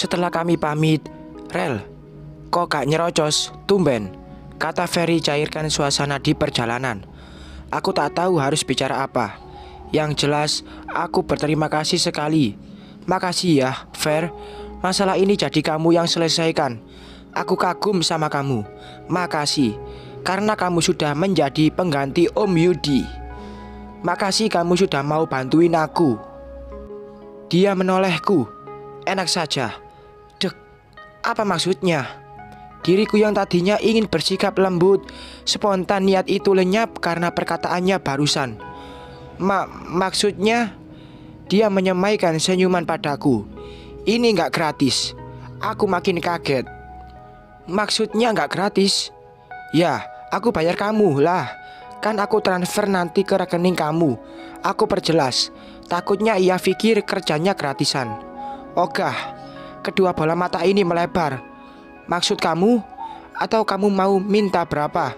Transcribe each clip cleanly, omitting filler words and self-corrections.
Setelah kami pamit, "Rel, kok gak nyerocos, tumben," kata Ferry cairkan suasana di perjalanan. Aku tak tahu harus bicara apa. Yang jelas, aku berterima kasih sekali. "Makasih ya, Fer. Masalah ini jadi kamu yang selesaikan. Aku kagum sama kamu. Makasih, karena kamu sudah menjadi pengganti Om Yudi. Makasih kamu sudah mau bantuin aku." Dia menolehku. Enak saja. Dek, apa maksudnya? Diriku yang tadinya ingin bersikap lembut, spontan niat itu lenyap karena perkataannya barusan. Maksudnya? Dia menyemaikan senyuman padaku. "Ini gak gratis." Aku makin kaget. "Maksudnya gak gratis?" "Ya, aku bayar kamu lah. Kan aku transfer nanti ke rekening kamu." Aku perjelas. Takutnya ia pikir kerjanya gratisan. Ogah, kedua bola mata ini melebar. "Maksud kamu? Atau kamu mau minta berapa?"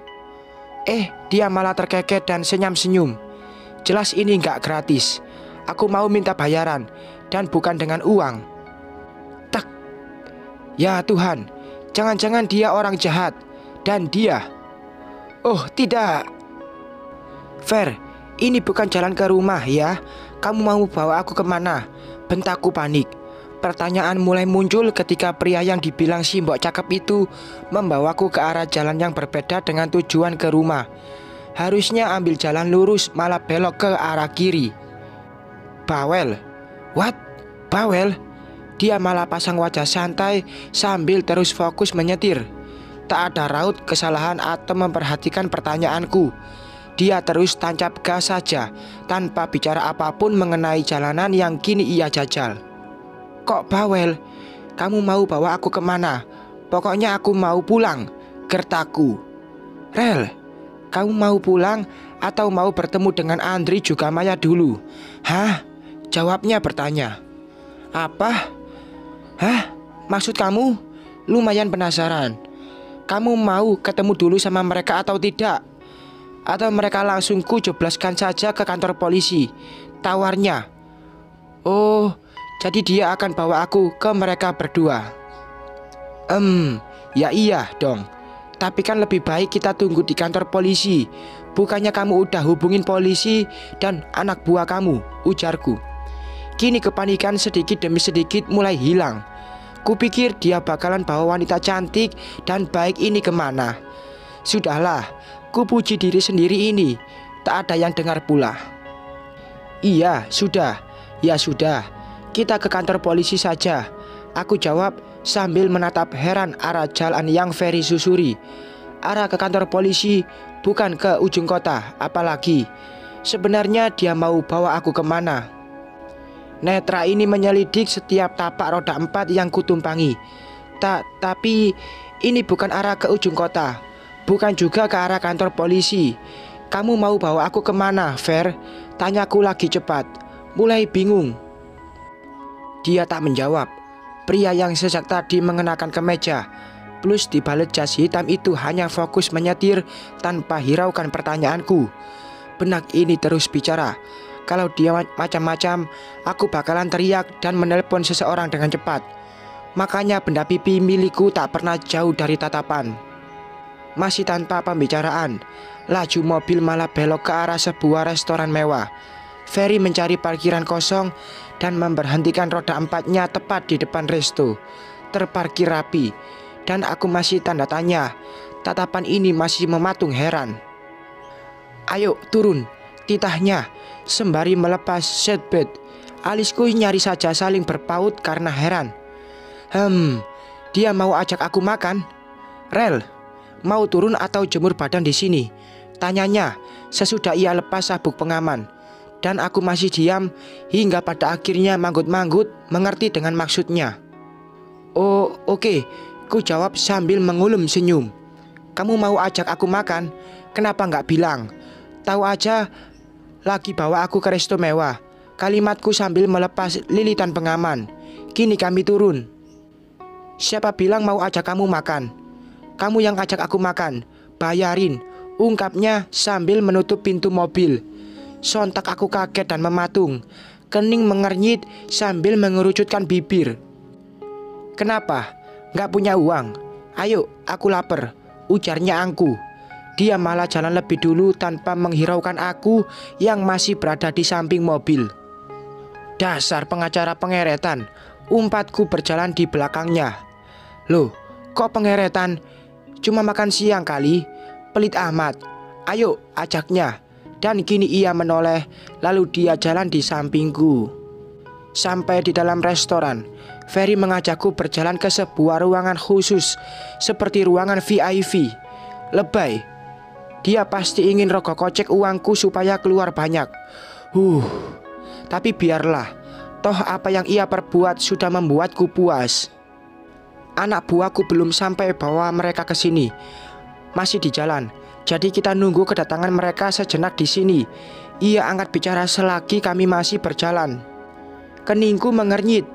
Dia malah terkeket dan senyum-senyum. "Jelas ini gak gratis. Aku mau minta bayaran, dan bukan dengan uang." Tak. Ya Tuhan, jangan-jangan dia orang jahat. Dan dia... Oh tidak. "Fer, ini bukan jalan ke rumah ya. Kamu mau bawa aku kemana?" bentakku panik. Pertanyaan mulai muncul ketika pria yang dibilang si mbok cakep itu membawaku ke arah jalan yang berbeda dengan tujuan ke rumah. Harusnya ambil jalan lurus, malah belok ke arah kiri. "Bawel." "What? Bawel?" Dia malah pasang wajah santai sambil terus fokus menyetir. Tak ada raut kesalahan atau memperhatikan pertanyaanku. Dia terus tancap gas saja, tanpa bicara apapun mengenai jalanan yang kini ia jajal. "Kok bawel? Kamu mau bawa aku kemana?" "Pokoknya aku mau pulang," gertaku. "Rel, kamu mau pulang atau mau bertemu dengan Andri juga Maya dulu?" "Hah?" jawabnya bertanya. "Apa? Hah? Maksud kamu?" Lumayan penasaran. "Kamu mau ketemu dulu sama mereka atau tidak? Atau mereka langsung ku jeblaskan saja ke kantor polisi?" tawarnya. "Oh, jadi dia akan bawa aku ke mereka berdua." Ya iya dong. Tapi kan lebih baik kita tunggu di kantor polisi. Bukannya kamu udah hubungin polisi dan anak buah kamu?" ujarku. Kini kepanikan sedikit demi sedikit mulai hilang. Kupikir dia bakalan bawa wanita cantik dan baik ini kemana. Sudahlah, kupuji diri sendiri ini. Tak ada yang dengar pula. "Iya, sudah. Ya sudah, kita ke kantor polisi saja," aku jawab sambil menatap heran arah jalan yang Ferry susuri. Arah ke kantor polisi, bukan ke ujung kota. Apalagi sebenarnya dia mau bawa aku kemana? Netra ini menyelidik setiap tapak roda 4 yang kutumpangi. Tapi ini bukan arah ke ujung kota, bukan juga ke arah kantor polisi. "Kamu mau bawa aku kemana, Fer?" tanyaku lagi cepat. Mulai bingung. Dia tak menjawab. Pria yang sejak tadi mengenakan kemeja plus dibalut jas hitam itu hanya fokus menyetir tanpa hiraukan pertanyaanku. Benak ini terus bicara. Kalau dia macam-macam, aku bakalan teriak dan menelpon seseorang dengan cepat. Makanya benda pipi milikku tak pernah jauh dari tatapan. Masih tanpa pembicaraan, laju mobil malah belok ke arah sebuah restoran mewah. Ferry mencari parkiran kosong dan memberhentikan roda 4-nya tepat di depan resto. Terparkir rapi, dan aku masih tanda tanya. Tatapan ini masih mematung heran. "Ayo turun," titahnya sembari melepas seatbelt. Alisku nyari saja saling berpaut karena heran. Dia mau ajak aku makan? "Rel, mau turun atau jemur badan di sini?" tanyanya sesudah ia lepas sabuk pengaman. Dan aku masih diam hingga pada akhirnya manggut-manggut mengerti dengan maksudnya. "Oh, oke," ku jawab sambil mengulum senyum. "Kamu mau ajak aku makan? Kenapa nggak bilang? Tahu aja lagi bawa aku ke resto mewah." Kalimatku sambil melepas lilitan pengaman. Kini kami turun. "Siapa bilang mau ajak kamu makan? Kamu yang ajak aku makan. Bayarin," ungkapnya sambil menutup pintu mobil. Sontak aku kaget dan mematung. Kening mengernyit sambil mengerucutkan bibir. Kenapa? Nggak punya uang? Ayo, aku lapar, ujarnya Angku. Dia malah jalan lebih dulu tanpa menghiraukan aku yang masih berada di samping mobil. Dasar pengacara pengeretan, umpatku berjalan di belakangnya. Loh, kok pengeretan? Cuma makan siang kali, pelit amat. Ayo, ajaknya. Dan kini ia menoleh, lalu dia jalan di sampingku. Sampai di dalam restoran, Ferry mengajakku berjalan ke sebuah ruangan khusus, seperti ruangan VIP. Lebay. Dia pasti ingin rogok kocek uangku supaya keluar banyak. Tapi biarlah. Toh apa yang ia perbuat sudah membuatku puas. Anak buahku belum sampai bawa mereka ke sini. Masih di jalan. Jadi kita nunggu kedatangan mereka sejenak di sini. Ia angkat bicara selagi kami masih berjalan. Keningku mengernyit.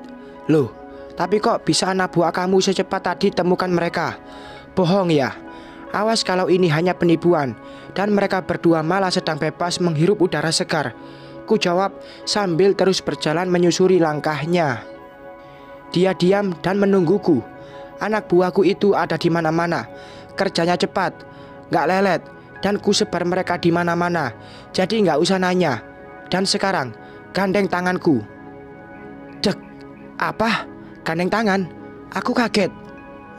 Loh, tapi kok bisa anak buah kamu secepat tadi temukan mereka? Bohong ya? Awas kalau ini hanya penipuan dan mereka berdua malah sedang bebas menghirup udara segar. Ku jawab sambil terus berjalan menyusuri langkahnya. Dia diam dan menungguku. Anak buahku itu ada di mana-mana. Kerjanya cepat, gak lelet, dan ku sebar mereka di mana-mana. Jadi gak usah nanya. Dan sekarang gandeng tanganku. Dek, apa? Gandeng tangan? Aku kaget.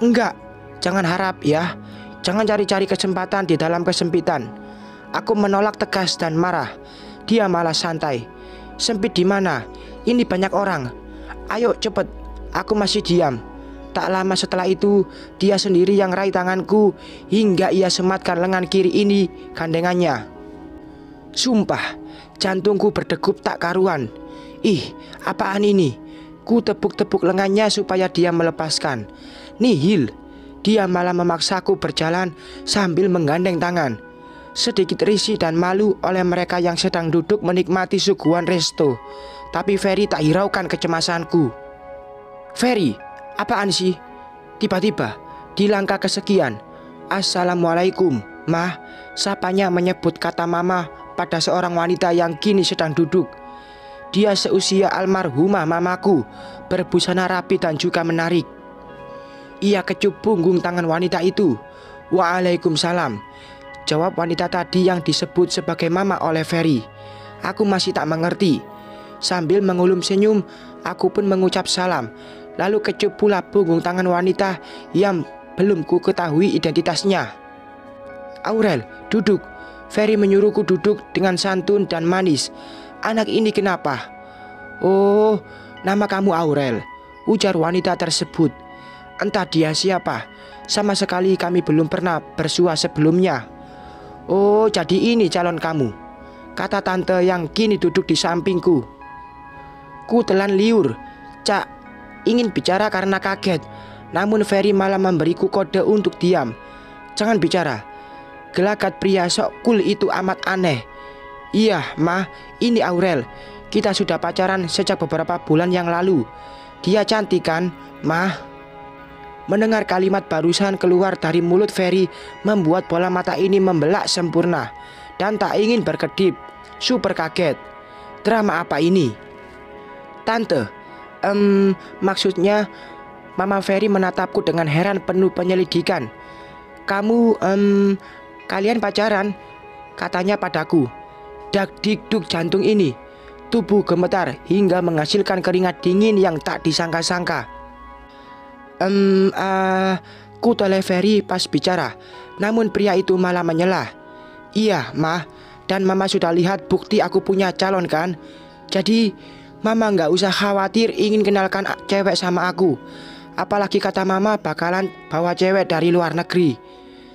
Enggak, jangan harap ya. Jangan cari-cari kesempatan di dalam kesempitan. Aku menolak tegas dan marah. Dia malah santai. Sempit di mana? Ini banyak orang. Ayo cepet. Aku masih diam. Tak lama setelah itu, dia sendiri yang raih tanganku hingga ia sematkan lengan kiri ini gandengannya. Sumpah, jantungku berdegup tak karuan. Ih, apaan ini? Ku tepuk-tepuk lengannya supaya dia melepaskan. Nihil. Dia malah memaksaku berjalan sambil menggandeng tangan. Sedikit risih dan malu oleh mereka yang sedang duduk menikmati suguhan resto. Tapi Ferry tak hiraukan kecemasanku. Ferry, apaan sih? Tiba-tiba di langkah kesekian, Assalamualaikum, Mah. Sapanya menyebut kata mama pada seorang wanita yang kini sedang duduk. Dia seusia almarhumah mamaku, berbusana rapi dan juga menarik. Ia kecup punggung tangan wanita itu. Waalaikumsalam, jawab wanita tadi yang disebut sebagai mama oleh Ferry. Aku masih tak mengerti. Sambil mengulum senyum, aku pun mengucap salam. Lalu kecup pula punggung tangan wanita yang belum ku ketahui identitasnya. Aurel, duduk. Ferry menyuruhku duduk dengan santun dan manis. Anak ini kenapa? Oh, nama kamu Aurel, ujar wanita tersebut. Entah dia siapa. Sama sekali kami belum pernah bersua sebelumnya. Oh, jadi ini calon kamu, kata tante yang kini duduk di sampingku. Ku telan liur. Cak, ingin bicara karena kaget. Namun Ferry malah memberiku kode untuk diam. Jangan bicara. Gelagat pria sok cool itu amat aneh. Iya, Ma, ini Aurel. Kita sudah pacaran sejak beberapa bulan yang lalu. Dia cantik kan, Ma? Mendengar kalimat barusan keluar dari mulut Ferry membuat bola mata ini membelak sempurna dan tak ingin berkedip. Super kaget. Drama apa ini? Tante, maksudnya Mama Ferry menatapku dengan heran penuh penyelidikan. Kalian pacaran? Katanya padaku. Dak dikduk jantung ini. Tubuh gemetar hingga menghasilkan keringat dingin yang tak disangka-sangka. Ku toleh Ferry pas bicara. Namun pria itu malah menyelah. Iya, Ma. Dan Mama sudah lihat bukti aku punya calon kan? Jadi Mama nggak usah khawatir ingin kenalkan cewek sama aku. Apalagi kata Mama bakalan bawa cewek dari luar negeri.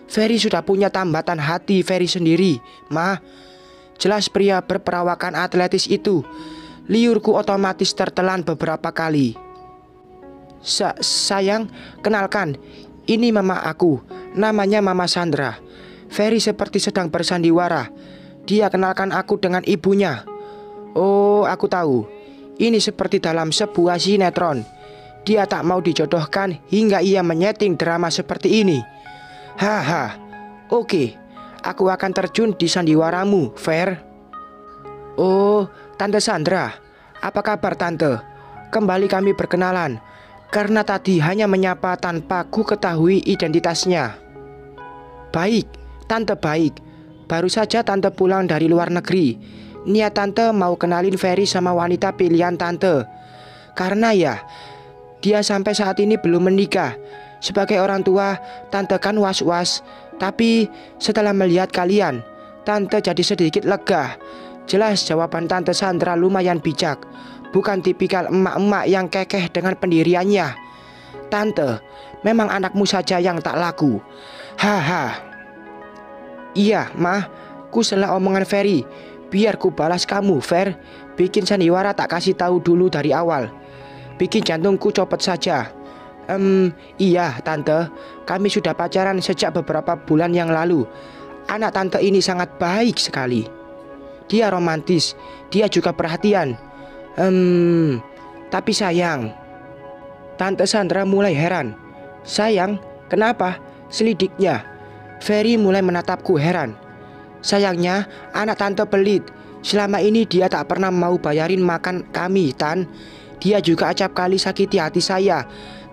Ferry sudah punya tambatan hati Ferry sendiri, Ma. Jelas pria berperawakan atletis itu. Liurku otomatis tertelan beberapa kali. Sayang, kenalkan, ini mama aku. Namanya Mama Sandra. Ferry seperti sedang bersandiwara. Dia kenalkan aku dengan ibunya. Oh, aku tahu. Ini seperti dalam sebuah sinetron. Dia tak mau dijodohkan hingga ia menyeting drama seperti ini. Haha, oke. Aku akan terjun di sandiwaramu, Fer. Oh, Tante Sandra. Apa kabar Tante? Kembali kami berkenalan. karena tadi hanya menyapa tanpa ku ketahui identitasnya. Baik, Tante baik. Baru saja Tante pulang dari luar negeri. Niat Tante mau kenalin Ferry sama wanita pilihan Tante. Karena ya, dia sampai saat ini belum menikah. Sebagai orang tua, Tante kan was-was. Tapi setelah melihat kalian, Tante jadi sedikit lega. Jelas jawaban Tante Sandra lumayan bijak. Bukan tipikal emak-emak yang kekeh dengan pendiriannya. Tante, memang anakmu saja yang tak laku. Haha. Iya, Mah, ku salah omongan Ferry. Biar ku balas kamu, Fer. Bikin sandiwara tak kasih tahu dulu dari awal. Bikin jantungku copot saja. Iya, Tante. Kami sudah pacaran sejak beberapa bulan yang lalu. Anak Tante ini sangat baik sekali. Dia romantis. Dia juga perhatian. Tapi sayang. Tante Sandra mulai heran. Sayang? Kenapa? Selidiknya. Ferry mulai menatapku heran. Sayangnya, anak Tante pelit. Selama ini dia tak pernah mau bayarin makan kami, Tan. Dia juga acap kali sakiti hati saya.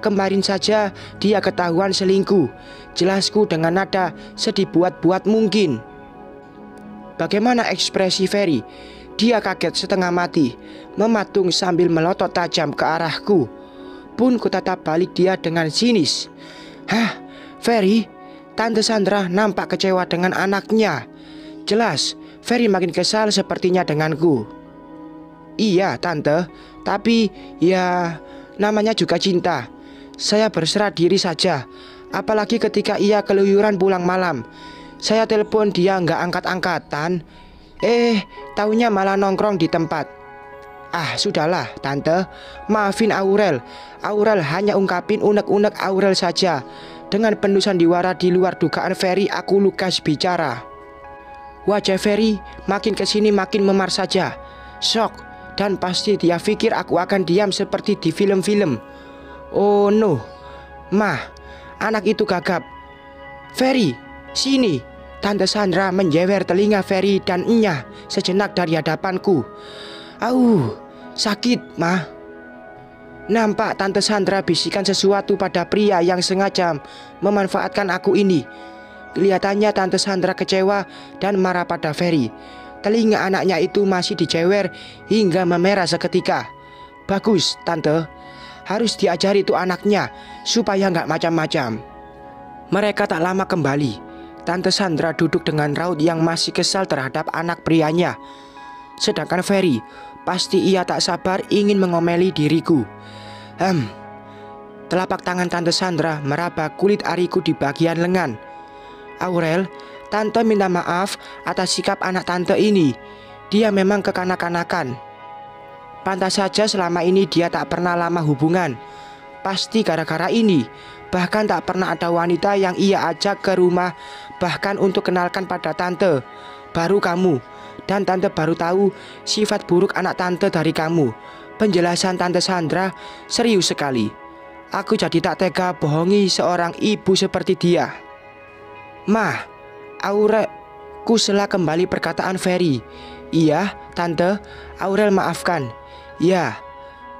Kemarin saja dia ketahuan selingkuh. Jelasku dengan nada sedih buat-buat mungkin. Bagaimana ekspresi Ferry? Dia kaget setengah mati, mematung sambil melotot tajam ke arahku. Pun kutatap balik dia dengan sinis. Hah, Ferry? Tante Sandra nampak kecewa dengan anaknya. Jelas, Ferry makin kesal sepertinya denganku. Iya, Tante. Tapi, ya, namanya juga cinta. Saya berserah diri saja. Apalagi ketika ia keluyuran pulang malam. Saya telepon dia nggak angkat-angkatan. Taunya malah nongkrong di tempat. Ah, sudahlah, Tante. Maafin Aurel. Aurel hanya ungkapin unek-unek Aurel saja. Dengan penuh sandiwara di luar dugaan Ferry, aku lugas bicara. Wajah Ferry makin kesini makin memar saja. Shock, dan pasti dia pikir aku akan diam seperti di film-film. Oh no, Mah, anak itu gagap. Ferry, sini. Tante Sandra menjewer telinga Ferry dan enyah sejenak dari hadapanku. Sakit, Mah. Nampak Tante Sandra bisikan sesuatu pada pria yang sengaja memanfaatkan aku ini. Kelihatannya Tante Sandra kecewa dan marah pada Ferry. Telinga anaknya itu masih dijewer hingga memerah seketika. Bagus, Tante. Harus diajari itu anaknya supaya nggak macam-macam. Mereka tak lama kembali. Tante Sandra duduk dengan raut yang masih kesal terhadap anak prianya. Sedangkan Ferry, pasti ia tak sabar ingin mengomeli diriku. Telapak tangan Tante Sandra meraba kulit ariku di bagian lengan. Aurel, Tante minta maaf atas sikap anak Tante ini. Dia memang kekanak-kanakan. Pantas saja selama ini dia tak pernah lama hubungan. Pasti gara-gara ini. Bahkan tak pernah ada wanita yang ia ajak ke rumah, bahkan untuk kenalkan pada Tante. Baru kamu. Dan Tante baru tahu sifat buruk anak Tante dari kamu. Penjelasan Tante Sandra serius sekali. Aku jadi tak tega bohongi seorang ibu seperti dia. Mah, Aurel, ku sela kembali perkataan Ferry. Iya, Tante, Aurel maafkan. Ya,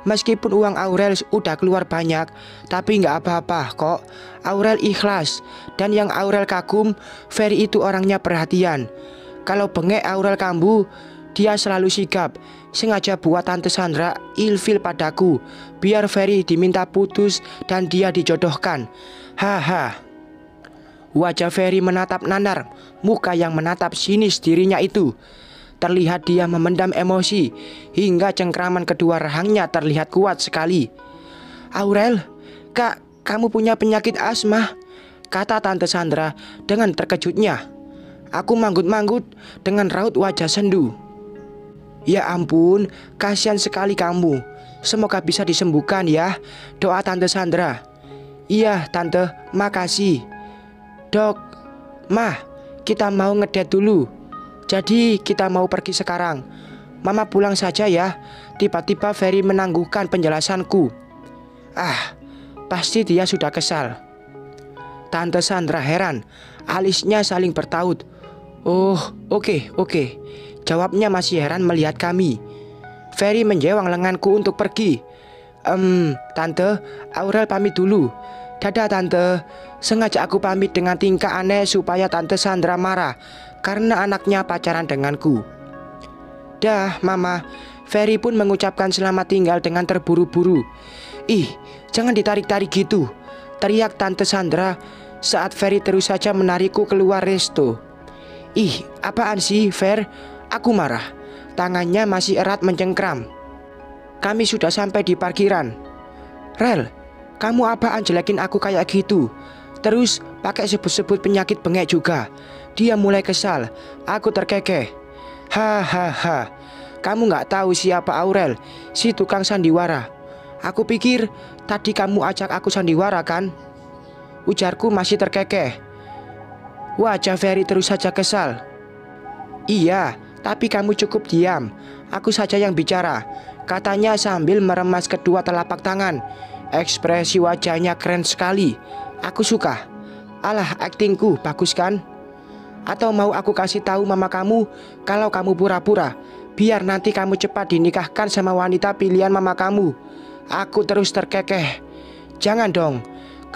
meskipun uang Aurel udah keluar banyak, tapi nggak apa-apa kok. Aurel ikhlas. Dan yang Aurel kagum, Ferry itu orangnya perhatian. Kalau bengek Aurel kambuh, dia selalu sigap. Sengaja buat Tante Sandra ilfil padaku, biar Ferry diminta putus dan dia dijodohkan. Haha. Wajah Ferry menatap nanar, muka yang menatap sinis dirinya itu. Terlihat dia memendam emosi, hingga cengkraman kedua rahangnya terlihat kuat sekali. Aurel, Kak, kamu punya penyakit asma, kata Tante Sandra dengan terkejutnya. Aku manggut-manggut dengan raut wajah sendu. Ya ampun, kasihan sekali kamu. Semoga bisa disembuhkan ya, doa Tante Sandra. Iya Tante, makasih. Dok, Mah, kita mau ngedate dulu. Jadi kita mau pergi sekarang. Mama pulang saja ya. Tiba-tiba Ferry menangguhkan penjelasanku. Pasti dia sudah kesal. Tante Sandra heran, alisnya saling bertaut. Oh, oke. Jawabnya masih heran melihat kami. Ferry menjewang lenganku untuk pergi. Tante, Aurel pamit dulu. Dadah tante. Sengaja aku pamit dengan tingkah aneh supaya Tante Sandra marah karena anaknya pacaran denganku. Dah, Mama. Ferry pun mengucapkan selamat tinggal dengan terburu-buru. Ih, jangan ditarik-tarik gitu, teriak Tante Sandra saat Ferry terus saja menarikku keluar resto. Ih, apaan sih, Fer? Aku marah. Tangannya masih erat mencengkram. Kami sudah sampai di parkiran. Rel, kamu apaan jelekin aku kayak gitu? Terus pakai sebut-sebut penyakit bengek juga. Dia mulai kesal. Aku terkekeh. Hahaha. Kamu gak tahu siapa Aurel, si tukang sandiwara. Aku pikir tadi kamu ajak aku sandiwara kan? Ujarku masih terkekeh. Wajah Ferry terus saja kesal. Iya, tapi kamu cukup diam. Aku saja yang bicara, katanya sambil meremas kedua telapak tangan. Ekspresi wajahnya keren sekali. Aku suka. Alah, aktingku bagus kan? Atau mau aku kasih tahu mama kamu kalau kamu pura-pura, biar nanti kamu cepat dinikahkan sama wanita pilihan mama kamu. Aku terus terkekeh. Jangan dong,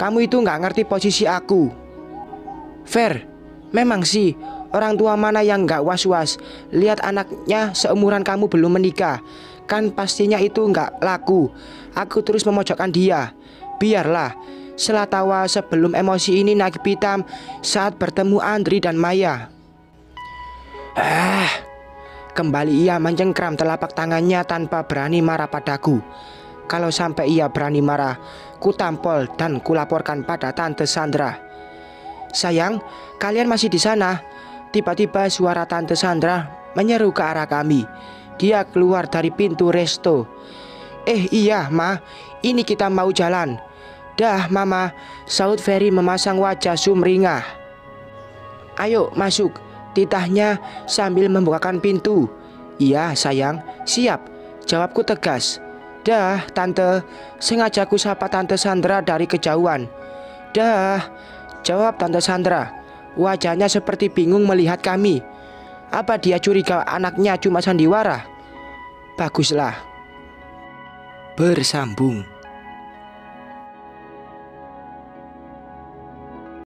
kamu itu gak ngerti posisi aku. Fer, memang sih, orang tua mana yang gak was-was lihat anaknya seumuran kamu belum menikah. Kan pastinya itu gak laku. Aku terus memojokkan dia. Biarlah, sela tawa sebelum emosi ini naik pitam saat bertemu Andri dan Maya. Kembali ia mencengkram telapak tangannya tanpa berani marah padaku. Kalau sampai ia berani marah, ku tampol dan kulaporkan pada Tante Sandra. Sayang, kalian masih di sana? Tiba-tiba suara Tante Sandra menyeru ke arah kami. Dia keluar dari pintu resto. Iya Ma, ini kita mau jalan. Dah Mama, saut Ferry memasang wajah sumringah. Ayo masuk, titahnya sambil membukakan pintu. Iya sayang, siap, jawabku tegas. Dah Tante, sengaja ku sapa Tante Sandra dari kejauhan. Dah, jawab Tante Sandra. Wajahnya seperti bingung melihat kami. Apa dia curiga anaknya cuma sandiwara? Baguslah. Bersambung.